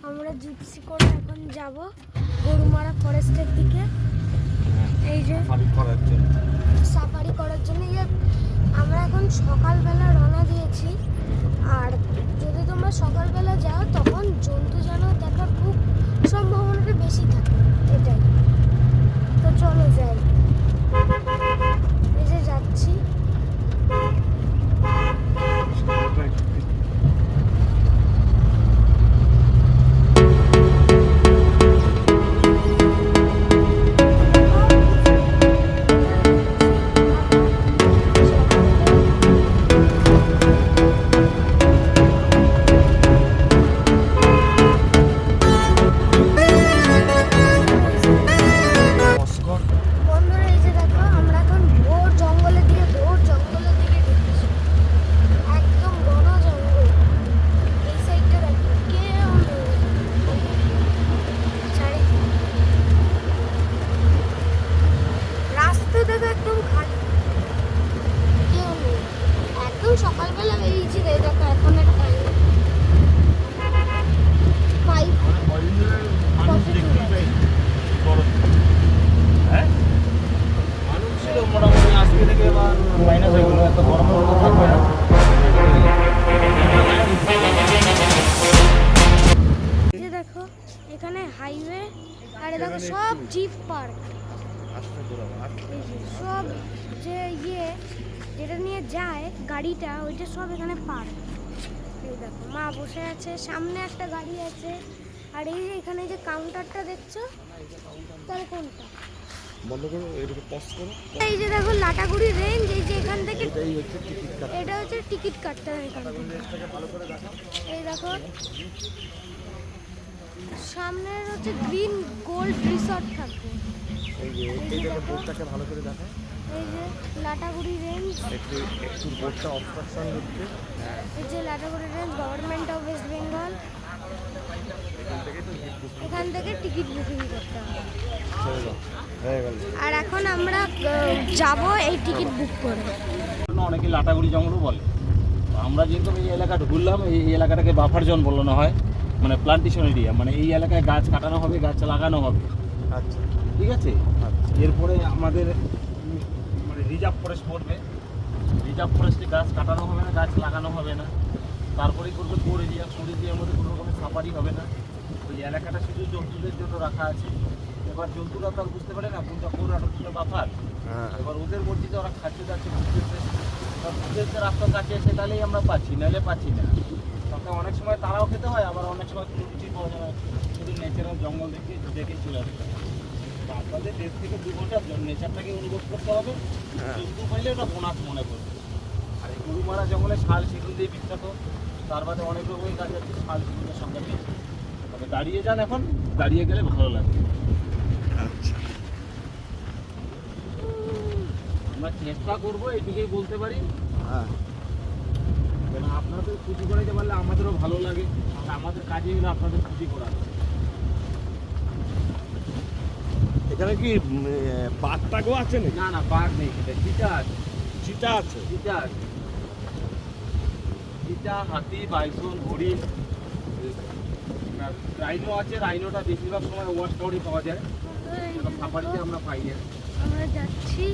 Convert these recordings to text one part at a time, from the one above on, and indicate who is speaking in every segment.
Speaker 1: আমরা জিপসি করে এখন যাব গরুমারা ফরেস্টের দিকে। এই যে সাফারি করার জন্য আমরা এখন সকালবেলা রওনা দিয়েছি। আর যদি তোমরা সকালবেলা যাও তখন জন্তু জানোয়ার দেখার খুব সম্ভাবনাটা বেশি থাকে, এটাই। তো চলো যাই, এই যে যাচ্ছি। সকালবেলা বেরিয়েছি, দেখো এখন
Speaker 2: মোটামুটি আজকে থেকে মাইনাস হয়ে গেল, এত গরম থাকবে না।
Speaker 1: দেখো এখানে হাইওয়ে, আর দেখো সব জিপ পার্ক, সব যে যেটা নিয়ে যায় গাড়িটা, ওইটা সব এখানে পার্ক। এই দেখো মা বসে আছে, সামনে একটা গাড়ি আছে। আর এই যে এখানে যে কাউন্টারটা দেখছো, তাহলে কোনটা
Speaker 2: বন্ধ করো, এটাকে পজ করো।
Speaker 1: এই যে দেখো লাটাগুড়ি রেঞ্জ, এই যে এখান থেকে এটা হচ্ছে টিকিট কাটতে হয় এখান থেকে। এই দেখো সামনের হচ্ছে গ্রিন গোল্ড রিসর্ট থাকবে।
Speaker 2: এই যে এইটাকে বোর্ডটাকে ভালো করে দেখো।
Speaker 1: এই যে লাটাগুড়ি রেঞ্জ,
Speaker 2: একটু বোর্ডটা অবস্ট্রাকশন হচ্ছে।
Speaker 1: এই যে Lataguri range government of West Bengal. এখান থেকে টিকিট বুকিং করতে হবে। আর এখন আমরা যাব এই টিকিট বুক করে।
Speaker 2: অনেকে লাটাগুড়ি জঙ্গলও বলে। আমরা যেহেতু এই এলাকাটা ঘুরলাম, এই এলাকাটাকে বাফার জোন বলানো হয়, মানে প্লান্টেশন এরিয়া, মানে এই এলাকায় গাছ কাটানো হবে, গাছ লাগানো হবে। আচ্ছা, ঠিক আছে। এরপরে আমাদের মানে রিজার্ভ ফরেস্ট পড়বে। রিজার্ভ ফরেস্টে গাছ কাটানো হবে না, গাছ লাগানো হবে না। তারপরেই করবে কোর এরিয়া। কোর এরিয়ার মধ্যে কোনো রকমের সাফারি হবে না। ওই এলাকাটা শুধু জন্তুদের জন্য রাখা আছে। এবার জন্তুরা তো আর বুঝতে পারে না কোনটা কোর আর কোনটা বাফার। এবার ওদের মর্জিতে ওরা খাচ্ছে যাচ্ছে, ওদের রাস্তা কাছে এসে তাহলেই আমরা পাচ্ছি, নাহলে পাচ্ছি না। তখন অনেক সময় তারাও খেতে হয়, আবার অনেক সময় কোনো কিছুই পাওয়া যায় না, শুধু ন্যাচারাল জঙ্গল দেখে চলে আসতে হয়। আপনাদের 1.5 থেকে 2 ঘন্টা নেচারটাকে অনুভব করতে হবে। জন্তু পাইলে ওটা বোনাস মনে করবে। আর এই গরুমারা জঙ্গলে শাল সেগুন দিয়ে বিখ্যাত। তার বাদে অনেক রকমের গাছ আছে, শাল সেগুনের সংখ্যা বেশি। তবে দাঁড়িয়ে যান, এখন দাঁড়িয়ে গেলে ভালো লাগবে। আচ্ছা, আমরা চেষ্টা করবো, এইটুকুই বলতে পারি। আপনাদের খুশি করাইতে পারলে আমাদেরও ভালো লাগে। আমাদের কাজে হলে আপনাদের খুশি করা।
Speaker 3: এখানে কি বাঘ টাঘও আছে নাকি?
Speaker 2: না না, বাঘ নেই, চিতা আছে।
Speaker 3: চিতা আছে?
Speaker 2: চিতা আছে, চিতা, হাতি, বাইসন, হরিণ, রাইনো আছে। রাইনোটা বেশিরভাগ সময় ওয়াচ টাওয়ারে পাওয়া যায়, সাফারিতে আমরা পাই না।
Speaker 1: আমরা যাচ্ছি।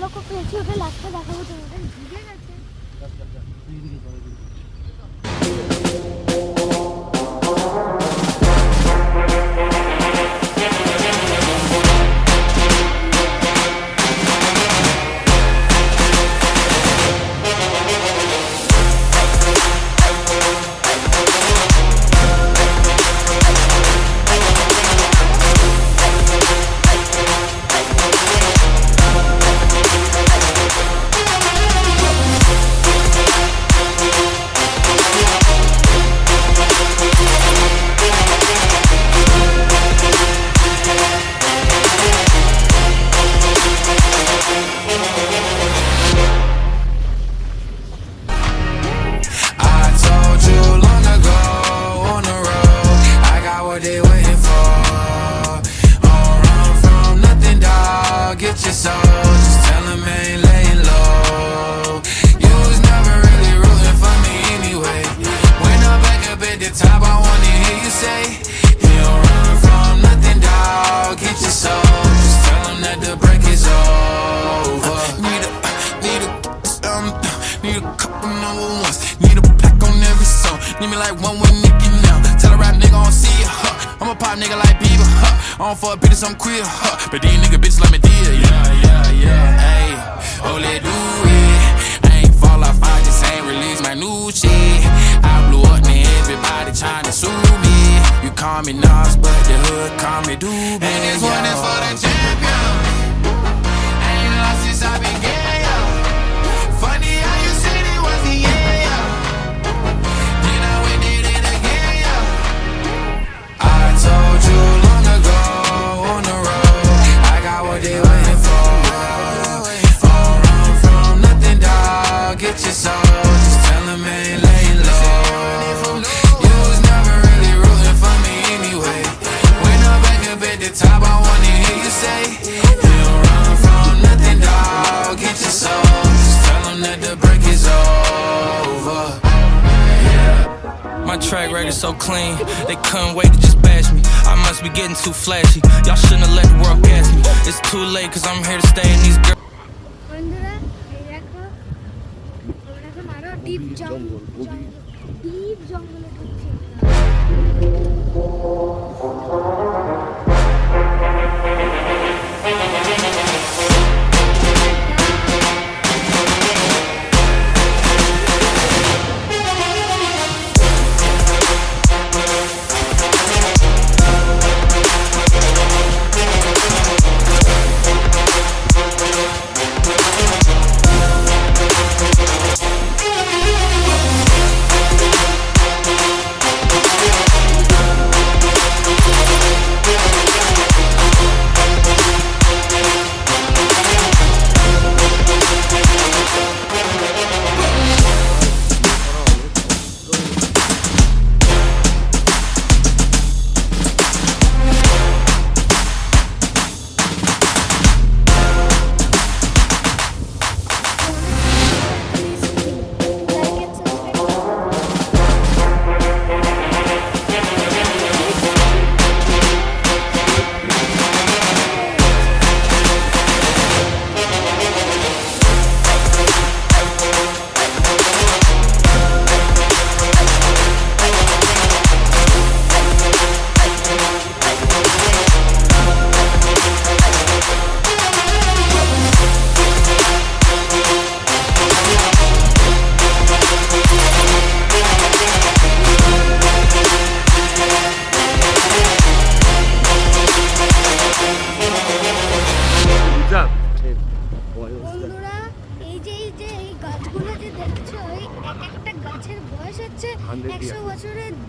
Speaker 1: লোকও পেয়েছি, ওটা লাস্টে দেখাবো তোমাদের। ভিজে গেছে।
Speaker 4: On for a bit of some queer, but these nigga bitches like me deal, yeah. Hey, oh let do it. I ain't fall off, I just ain't release my new shit. I blew up, now everybody tryna sue me. You call me Nas, but the hood call me Doobie. And this one is for the champion. I ain't lost since I began, yeah. Funny how you said it was the end, yeah. Then I went did it again, yeah. I told you long ago. They waiting for. Don't run from nothing, dog. Get your soul. Just tell them ain't laying low. You was never really rooting for me anyway. When I'm back up at the top, I wanna hear you say, you don't run from nothing, dog. Get your soul. Just tell them that the break is over.
Speaker 5: My track record so clean, they couldn't wait to just bash me. I must be getting too flashy. Y'all shouldn't have let the world gas me. It's too late cause I'm here to stay in these girls.
Speaker 1: বন্ধুরা এই দেখো আমরা এখন আরো deep জঙ্গলে ঢুকছি।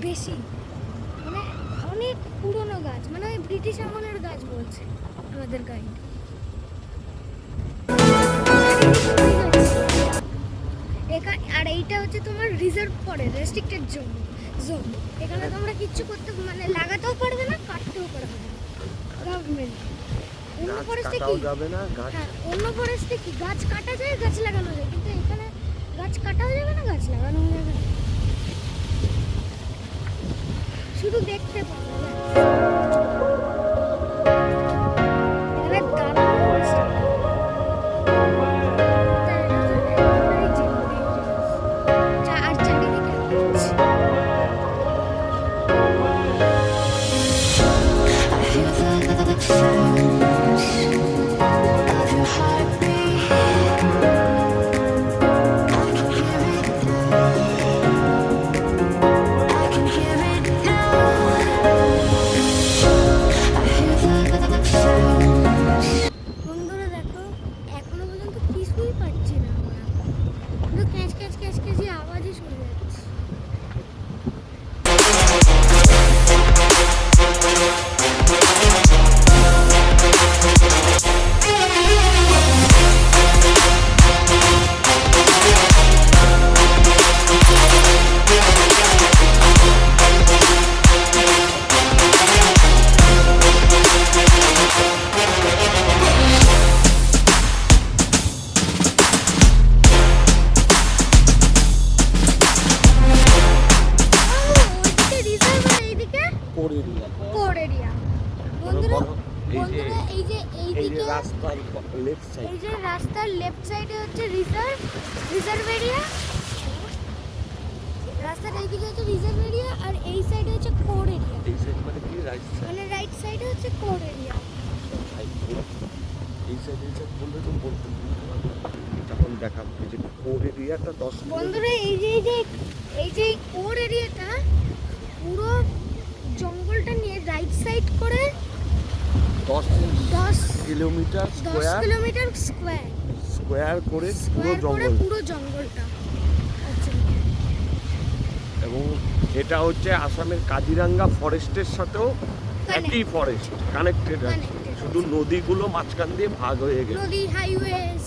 Speaker 1: বেশি, মানে অনেক পুরনো গাছ, মানে ওই ব্রিটিশ আমলের গাছ বলছে আমাদের গাইড। আর এইটা হচ্ছে তোমার রিজার্ভ করে রেস্ট্রিক্টেড জোন। এখানে তোমরা কিচ্ছু করতে মানে লাগাতেও পারবে না, কাটতেও পারবে না গভর্নমেন্ট। অন্য ফরেস্টে কি যাবে না গাছ, হ্যাঁ অন্য ফরেস্টে কি গাছ কাটা যায়, গাছ লাগানো যায়, কিন্তু এখানে গাছ কাটাও যাবে না, গাছ লাগানো যাবে না, শুধু দেখতে পাবে। এখানে দাঁড়ানো
Speaker 2: এরিয়া।
Speaker 1: Core area. বন্ধুরা
Speaker 3: এই যে
Speaker 1: বন্ধুরা এই যে
Speaker 3: এই যে
Speaker 1: এইদিকে
Speaker 3: রাস্তার লেফট সাইড,
Speaker 1: এই যে রাস্তার লেফট সাইডে হচ্ছে রিজার্ভ এরিয়া, রাস্তার এইদিকে হচ্ছে রিজার্ভ এরিয়া, আর এই সাইডে হচ্ছে কোর এরিয়া।
Speaker 3: এই সাইড মানে কি রাইট সাইড,
Speaker 1: মানে রাইট সাইডে হচ্ছে কোর এরিয়া।
Speaker 3: এই সাইড বললে তো বলতে তখন দেখাবো এই যে কোর এরিয়াটা 10
Speaker 1: বন্ধুরা এই যে কোর এরিয়াটা পুরো জঙ্গলটা নিয়ে রাইট সাইড করে
Speaker 3: 10 কিলোমিটার
Speaker 1: 10 কিলোমিটার
Speaker 3: স্কোয়ার করে পুরো
Speaker 1: স্কোয়ার করে
Speaker 3: জঙ্গল,
Speaker 1: পুরো জঙ্গলটা। আচ্ছা
Speaker 3: এবং এটা হচ্ছে আসামের কাজিরাঙ্গা ফরেস্টের সাথেও একই ফরেস্ট কানেক্টেড আছে,
Speaker 1: Connected
Speaker 3: শুধু নদীগুলো মাঝখান দিয়ে ভাগ হয়ে গেছে।
Speaker 1: নদী হাইওয়েজ।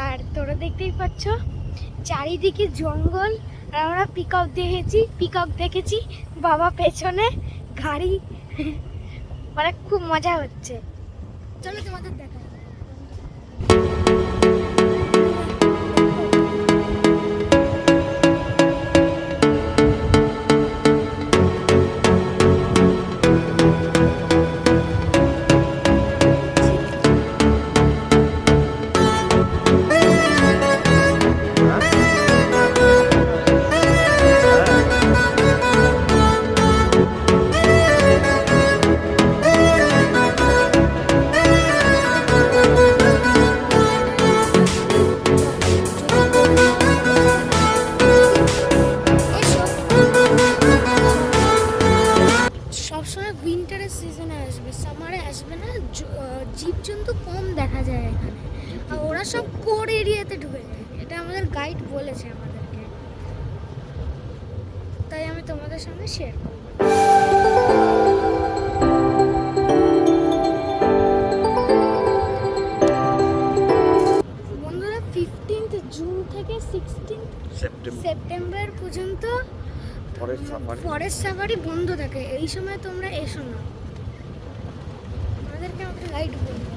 Speaker 1: আর তোরা দেখতেই পাচ্ছ চারিদিকে জঙ্গল, আর আমরা পিকক দেখেছি বাবা পেছনে গাড়ি, মানে খুব মজা হচ্ছে। চলো তোমাদের দেখাই। সবসময় উইন্টারের সিজনে আসবে, সামারে আসবে না। জীবজন্তু কম দেখা যায় এখানে, আর ওরা সব কোর এরিয়াতে ঢুকে যায়, এটা আমাদের গাইড বলেছে আমাদেরকে, তাই আমি তোমাদের সঙ্গে শেয়ার করব। বন্ধুরা 15 জুন থেকে 16 সেপ্টেম্বর পর্যন্ত ফরেস্ট সাফারি বন্ধ থাকে। এই সময় তোমরা এসো না, আমাদেরকে আমাকে গাইড বলবো।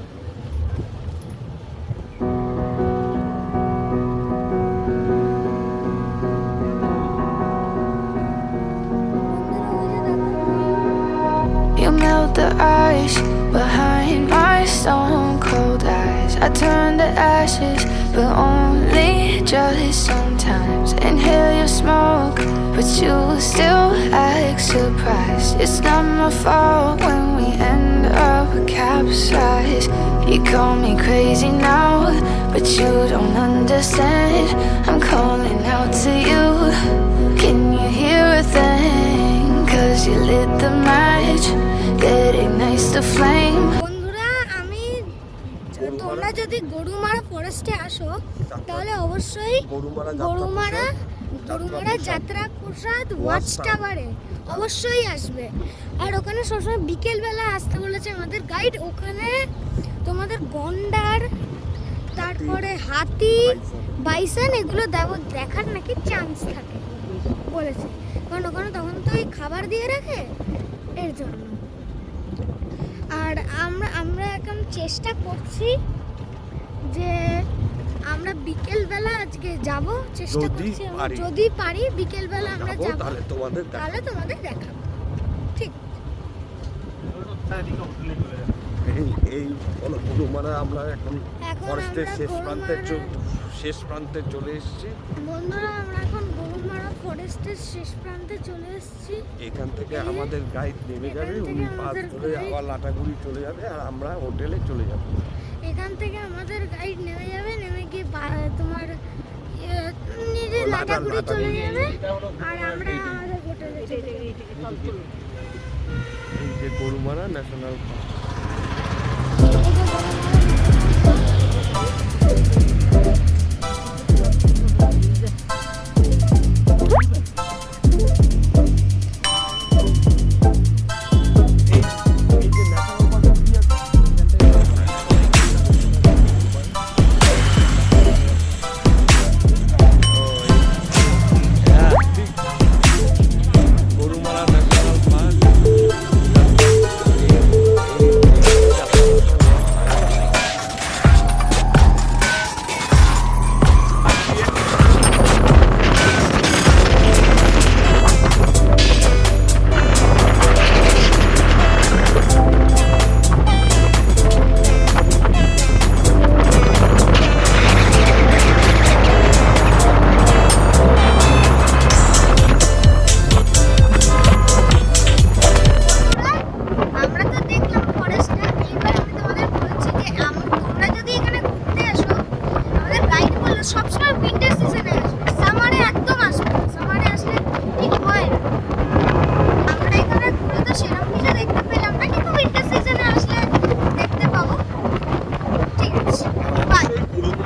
Speaker 6: You melt the ice behind my stone cold eyes. I turn to ashes, but only just sometimes. Inhale your smoke, but you still act surprised. It's not my fault when we end up a capsize. You call me crazy now, but you don't understand. I'm calling out to you. Can you hear a thing? 'Cause you lit the match that ignites the flame.
Speaker 1: বন্ধুরা, তোমরা যদি গরুমারা ফরেস্টে আসো তাহলে অবশ্যই গরুমারা যাত্রা প্রসাদ watch টাওয়ারে অবশ্যই আসবে। আর ওখানে সবসময় বিকেলবেলা আসতে বলেছে আমাদের গাইড। ওখানে তোমাদের গন্ডার, তারপরে হাতি, বাইসন এগুলো দেখার নাকি চান্স থাকে বলেছে, কারণ ওখানে তখন তো ওই খাবার দিয়ে রাখে এর জন্য। আর আমরা এখন চেষ্টা করছি যে আমরা বিকেলবেলা আজকে যাব, চেষ্টা করছি যদি পারি বিকেলবেলা আমরা যাব, তাহলে তোমাদের দেখাবো। ঠিক
Speaker 3: এই গরুমারা আমরা এখন ফরেস্টের শেষ প্রান্তে চলে এসেছি।
Speaker 1: বন্ধুরা, আমরা এখন গরুমারা ফরেস্টের শেষ প্রান্তে চলে এসেছি।
Speaker 3: এখান থেকে আমাদের গাইড নেমে যাবে, উনি পাস ধরে আবার লাটাগুড়ি চলে যাবে আর আমরা হোটেলে চলে যাব।
Speaker 1: এখান থেকে আমাদের গাইড নেমে যাবে, নেমে গিয়ে তোমার নিজে লাটাগুড়ি চলে যাবে আর আমরা আমাদের হোটেলে চলে যাব।
Speaker 3: এই যে গরুমারা ন্যাশনাল পার্ক।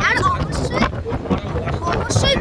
Speaker 1: আর অবশ্যই